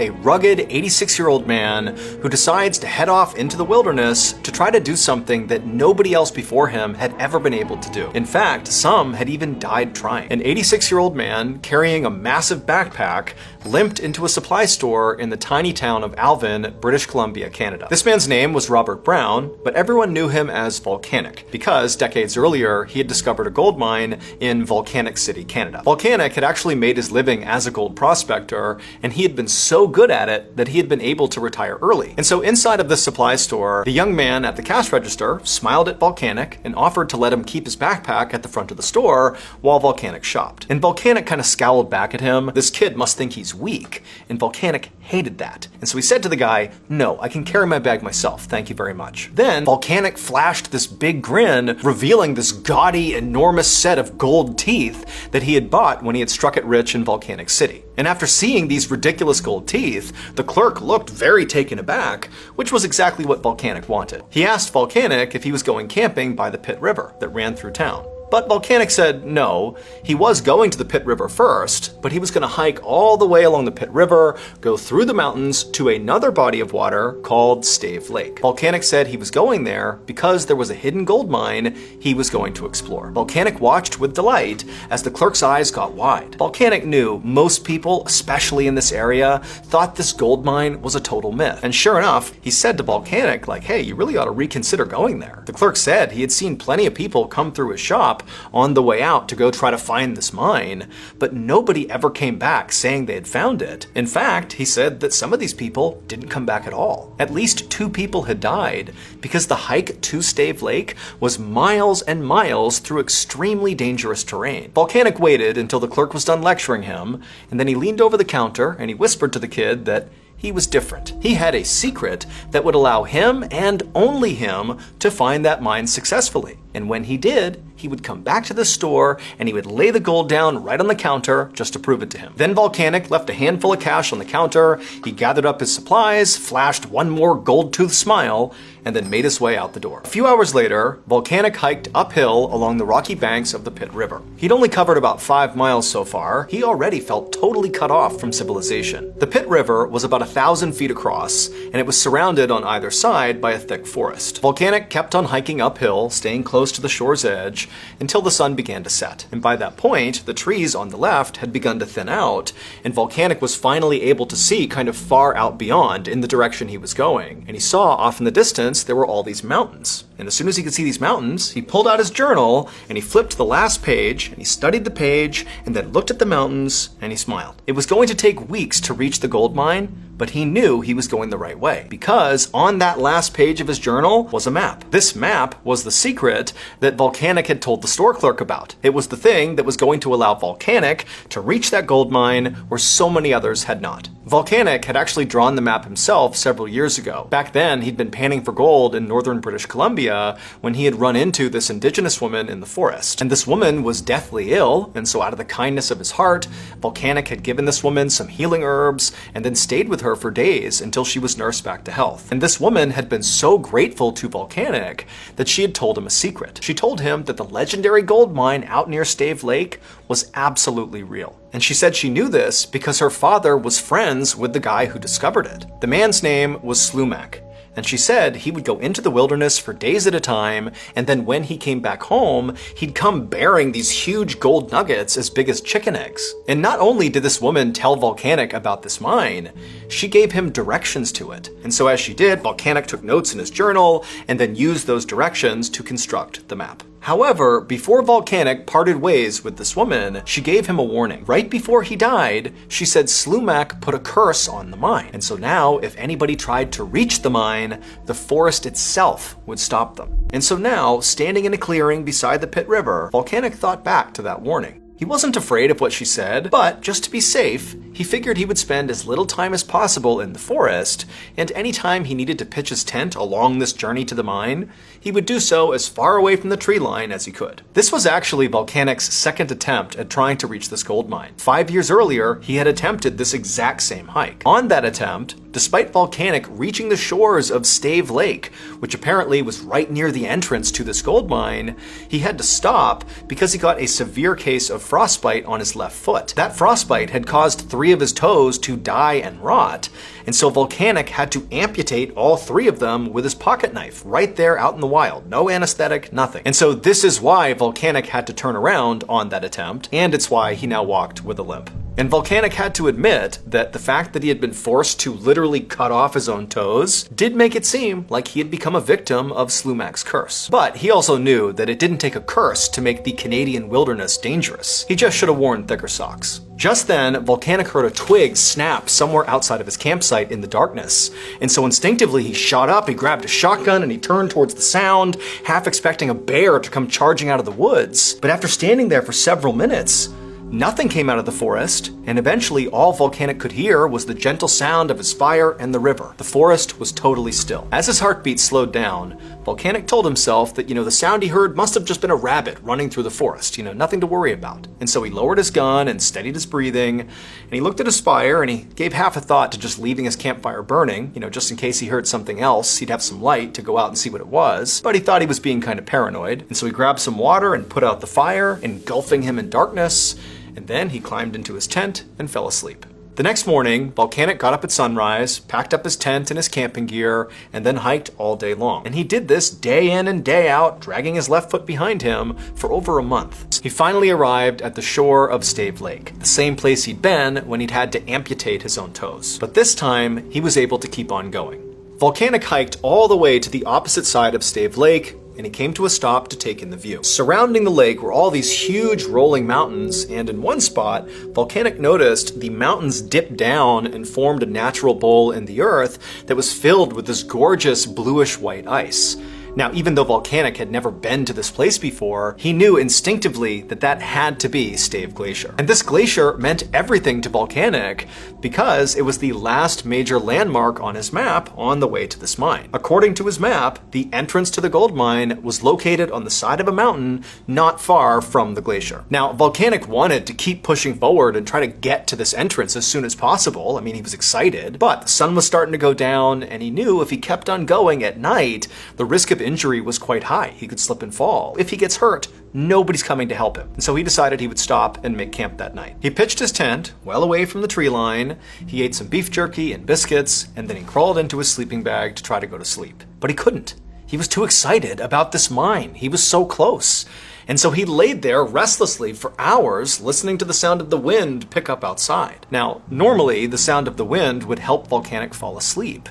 a rugged 86-year-old man who decides to head off into the wilderness to try to do something that nobody else before him had ever been able to do. In fact, some had even died trying. An 86-year-old man carrying a massive backpack limped into a supply store in the tiny town of Alvin, British Columbia, Canada. This man's name was Robert Brown, but everyone knew him as Volcanic because decades earlier he had discovered a gold mine in Volcanic City, Canada. Volcanic had actually made his living as a gold prospector, and he had been so good at it that he had been able to retire early. And so inside of this supply store, the young man at the cash register smiled at Volcanic and offered to let him keep his backpack at the front of the store while Volcanic shopped. And Volcanic kind of scowled back at him. This kid must think he's weak, and Volcanic hated that. And so he said to the guy, "No, I can carry my bag myself, thank you very much." Then Volcanic flashed this big grin, revealing this gaudy, enormous set of gold teeth that he had bought when he had struck it rich in Volcanic City. And after seeing these ridiculous gold teeth, the clerk looked very taken aback, which was exactly what Volcanic wanted. He asked Volcanic if he was going camping by the Pit River that ran through town. But Volcanic said no, he was going to the Pit River first, but he was going to hike all the way along the Pit River, go through the mountains to another body of water called Stave Lake. Volcanic said he was going there because there was a hidden gold mine he was going to explore. Volcanic watched with delight as the clerk's eyes got wide. Volcanic knew most people, especially in this area, thought this gold mine was a total myth. And sure enough, he said to Volcanic, like, "Hey, you really ought to reconsider going there." The clerk said he had seen plenty of people come through his shop on the way out to go try to find this mine, but nobody ever came back saying they had found it. In fact, he said that some of these people didn't come back at all. At least 2 people had died because the hike to Stave Lake was miles and miles through extremely dangerous terrain. Volcanic waited until the clerk was done lecturing him, and then he leaned over the counter and he whispered to the kid that he was different. He had a secret that would allow him and only him to find that mine successfully. And when he did, he would come back to the store and he would lay the gold down right on the counter just to prove it to him. Then Volcanic left a handful of cash on the counter, he gathered up his supplies, flashed one more gold-toothed smile, and then made his way out the door. A few hours later, Volcanic hiked uphill along the rocky banks of the Pit River. He'd only covered about 5 miles so far. He already felt totally cut off from civilization. The Pit River was about 1,000 feet across, and it was surrounded on either side by a thick forest. Volcanic kept on hiking uphill, staying close to the shore's edge, until the sun began to set. And by that point, the trees on the left had begun to thin out, and Volcanic was finally able to see kind of far out beyond in the direction he was going. And he saw off in the distance there were all these mountains. And as soon as he could see these mountains, he pulled out his journal and he flipped to the last page and he studied the page and then looked at the mountains and he smiled. It was going to take weeks to reach the gold mine, but he knew he was going the right way because on that last page of his journal was a map. This map was the secret that Volcanic had told the store clerk about. It was the thing that was going to allow Volcanic to reach that gold mine where so many others had not. Volcanic had actually drawn the map himself several years ago. Back then, he'd been panning for gold in northern British Columbia when he had run into this indigenous woman in the forest. And this woman was deathly ill, and so out of the kindness of his heart, Volcanic had given this woman some healing herbs and then stayed with her for days until she was nursed back to health. And this woman had been so grateful to Volcanic that she had told him a secret. She told him that the legendary gold mine out near Stave Lake was absolutely real. And she said she knew this because her father was friends with the guy who discovered it. The man's name was Slumac. And she said he would go into the wilderness for days at a time, and then when he came back home, he'd come bearing these huge gold nuggets as big as chicken eggs. And not only did this woman tell Volcanic about this mine, she gave him directions to it. And so as she did, Volcanic took notes in his journal and then used those directions to construct the map. However, before Volcanic parted ways with this woman, she gave him a warning. Right before he died, she said Slumac put a curse on the mine. And so now, if anybody tried to reach the mine, the forest itself would stop them. And so now, standing in a clearing beside the Pit River, Volcanic thought back to that warning. He wasn't afraid of what she said, but just to be safe, he figured he would spend as little time as possible in the forest, and anytime he needed to pitch his tent along this journey to the mine, he would do so as far away from the tree line as he could. This was actually Volcanic's second attempt at trying to reach this gold mine. 5 years earlier, he had attempted this exact same hike. On that attempt, Despite Volcanic reaching the shores of Stave Lake, which apparently was right near the entrance to this gold mine, he had to stop because he got a severe case of frostbite on his left foot. That frostbite had caused 3 of his toes to die and rot, and so Volcanic had to amputate all 3 of them with his pocket knife right there out in the wild. No anesthetic, nothing. And so this is why Volcanic had to turn around on that attempt, and it's why he now walked with a limp. And Volcanic had to admit that the fact that he had been forced to literally cut off his own toes did make it seem like he had become a victim of Slumac's curse. But he also knew that it didn't take a curse to make the Canadian wilderness dangerous. He just should have worn thicker socks. Just then, Volcanic heard a twig snap somewhere outside of his campsite in the darkness. And so instinctively he shot up, he grabbed a shotgun, and he turned towards the sound, half expecting a bear to come charging out of the woods. But after standing there for several minutes, nothing came out of the forest, and eventually all Volcanic could hear was the gentle sound of his fire and the river. The forest was totally still. As his heartbeat slowed down, Volcanic told himself that, the sound he heard must have just been a rabbit running through the forest, nothing to worry about. And so he lowered his gun and steadied his breathing, and he looked at his fire and he gave half a thought to just leaving his campfire burning, just in case he heard something else, he'd have some light to go out and see what it was. But he thought he was being kind of paranoid, and so he grabbed some water and put out the fire, engulfing him in darkness, and then he climbed into his tent and fell asleep. The next morning, Volcanic got up at sunrise, packed up his tent and his camping gear, and then hiked all day long. And he did this day in and day out, dragging his left foot behind him for over a month. He finally arrived at the shore of Stave Lake, the same place he'd been when he'd had to amputate his own toes. But this time, he was able to keep on going. Volcanic hiked all the way to the opposite side of Stave Lake, and he came to a stop to take in the view. Surrounding the lake were all these huge rolling mountains, and in one spot, Volcanic noticed the mountains dipped down and formed a natural bowl in the earth that was filled with this gorgeous bluish-white ice. Now, even though Volcanic had never been to this place before, he knew instinctively that that had to be Stave Glacier. And this glacier meant everything to Volcanic because it was the last major landmark on his map on the way to this mine. According to his map, the entrance to the gold mine was located on the side of a mountain not far from the glacier. Now, Volcanic wanted to keep pushing forward and try to get to this entrance as soon as possible. I mean, he was excited, but the sun was starting to go down, and he knew if he kept on going at night, the risk of injury was quite high. He could slip and fall. If he gets hurt, nobody's coming to help him. And so he decided he would stop and make camp that night. He pitched his tent well away from the tree line, he ate some beef jerky and biscuits, and then he crawled into his sleeping bag to try to go to sleep. But he couldn't. He was too excited about this mine. He was so close. And so he laid there restlessly for hours, listening to the sound of the wind pick up outside. Now, normally the sound of the wind would help Volcanic fall asleep,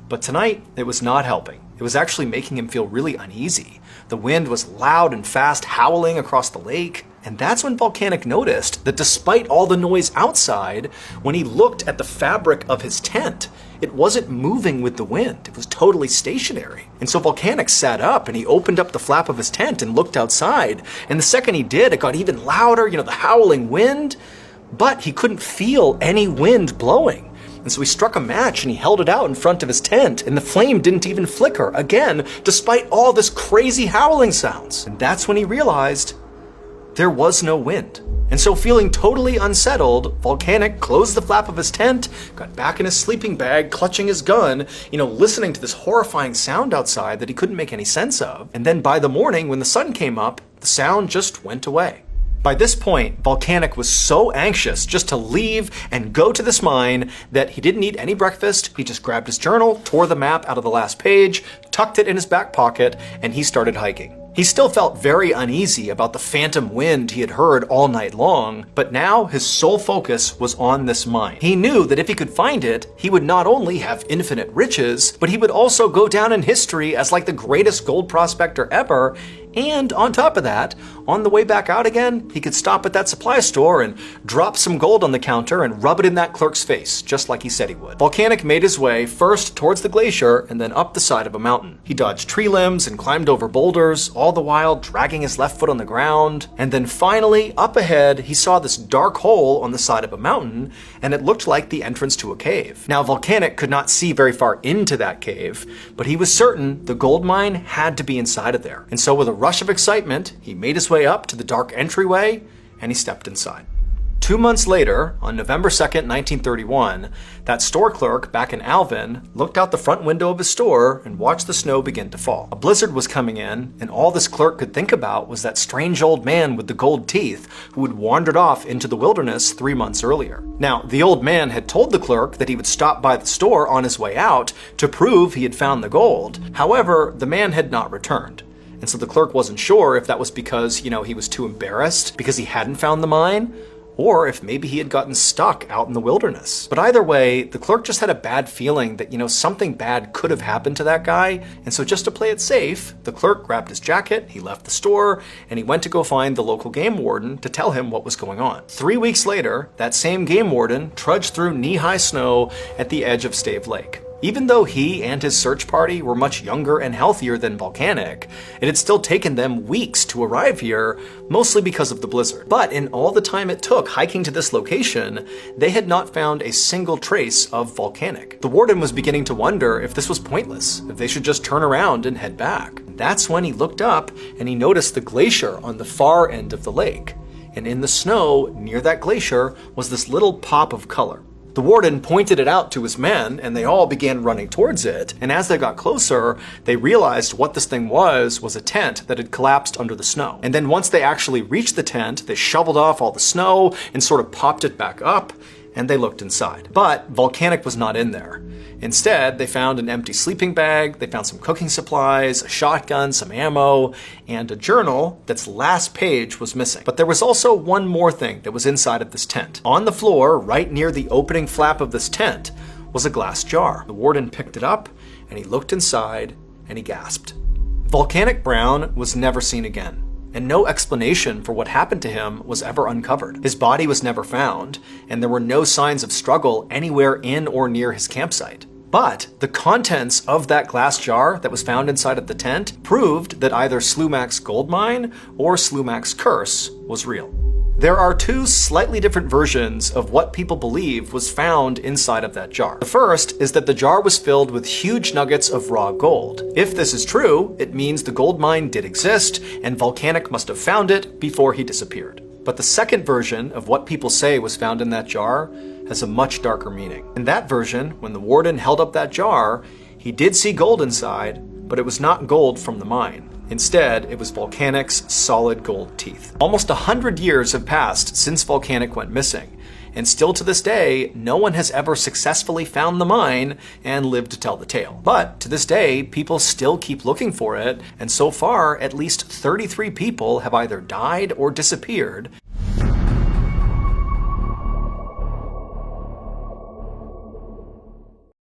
but tonight it was not helping. It was actually making him feel really uneasy. The wind was loud and fast, howling across the lake. And that's when Volcanic noticed that despite all the noise outside, when he looked at the fabric of his tent, it wasn't moving with the wind. It was totally stationary. And so Volcanic sat up and he opened up the flap of his tent and looked outside. And the second he did, it got even louder, the howling wind. But he couldn't feel any wind blowing. And so he struck a match and he held it out in front of his tent, and the flame didn't even flicker, again, despite all this crazy howling sounds. And that's when he realized there was no wind. And so feeling totally unsettled, Volcanic closed the flap of his tent, got back in his sleeping bag, clutching his gun, listening to this horrifying sound outside that he couldn't make any sense of. And then by the morning, when the sun came up, the sound just went away. By this point, Volcanic was so anxious just to leave and go to this mine that he didn't eat any breakfast. He just grabbed his journal, tore the map out of the last page, tucked it in his back pocket, and he started hiking. He still felt very uneasy about the phantom wind he had heard all night long, but now his sole focus was on this mine. He knew that if he could find it, he would not only have infinite riches, but he would also go down in history as like the greatest gold prospector ever. And on top of that, on the way back out again, he could stop at that supply store and drop some gold on the counter and rub it in that clerk's face, just like he said he would. Volcanic made his way first towards the glacier and then up the side of a mountain. He dodged tree limbs and climbed over boulders, all the while dragging his left foot on the ground. And then finally, up ahead, he saw this dark hole on the side of a mountain, and it looked like the entrance to a cave. Now, Volcanic could not see very far into that cave, but he was certain the gold mine had to be inside of there. And so with a rush of excitement, he made his way up to the dark entryway, and he stepped inside. 2 months later, on November 2nd, 1931, that store clerk back in Alvin looked out the front window of his store and watched the snow begin to fall. A blizzard was coming in, and all this clerk could think about was that strange old man with the gold teeth who had wandered off into the wilderness 3 months earlier. Now, the old man had told the clerk that he would stop by the store on his way out to prove he had found the gold. However, the man had not returned. And so the clerk wasn't sure if that was because, he was too embarrassed because he hadn't found the mine, or if maybe he had gotten stuck out in the wilderness. But either way, the clerk just had a bad feeling that, something bad could have happened to that guy, and so just to play it safe, the clerk grabbed his jacket, he left the store, and he went to go find the local game warden to tell him what was going on. 3 weeks later, that same game warden trudged through knee-high snow at the edge of Stave Lake. Even though he and his search party were much younger and healthier than Volcanic, it had still taken them weeks to arrive here, mostly because of the blizzard. But in all the time it took hiking to this location, they had not found a single trace of Volcanic. The warden was beginning to wonder if this was pointless, if they should just turn around and head back. That's when he looked up and he noticed the glacier on the far end of the lake. And in the snow near that glacier was this little pop of color. The warden pointed it out to his men, and they all began running towards it, and as they got closer, they realized what this thing was a tent that had collapsed under the snow. And then once they actually reached the tent, they shoveled off all the snow and sort of popped it back up, and they looked inside. But Volcanic was not in there. Instead, they found an empty sleeping bag, they found some cooking supplies, a shotgun, some ammo, and a journal that's last page was missing. But there was also one more thing that was inside of this tent. On the floor, right near the opening flap of this tent, was a glass jar. The warden picked it up, and he looked inside, and he gasped. Volcanic Brown was never seen again, and no explanation for what happened to him was ever uncovered. His body was never found, and there were no signs of struggle anywhere in or near his campsite. But the contents of that glass jar that was found inside of the tent proved that either Slumac's gold mine or Slumac's curse was real. There are 2 slightly different versions of what people believe was found inside of that jar. The first is that the jar was filled with huge nuggets of raw gold. If this is true, it means the gold mine did exist, and Volcanic must have found it before he disappeared. But the second version of what people say was found in that jar has a much darker meaning. In that version, when the warden held up that jar, he did see gold inside, but it was not gold from the mine. Instead, it was Volcanic's solid gold teeth. Almost 100 years have passed since Volcanic went missing, and still to this day, no one has ever successfully found the mine and lived to tell the tale. But to this day, people still keep looking for it, and so far, at least 33 people have either died or disappeared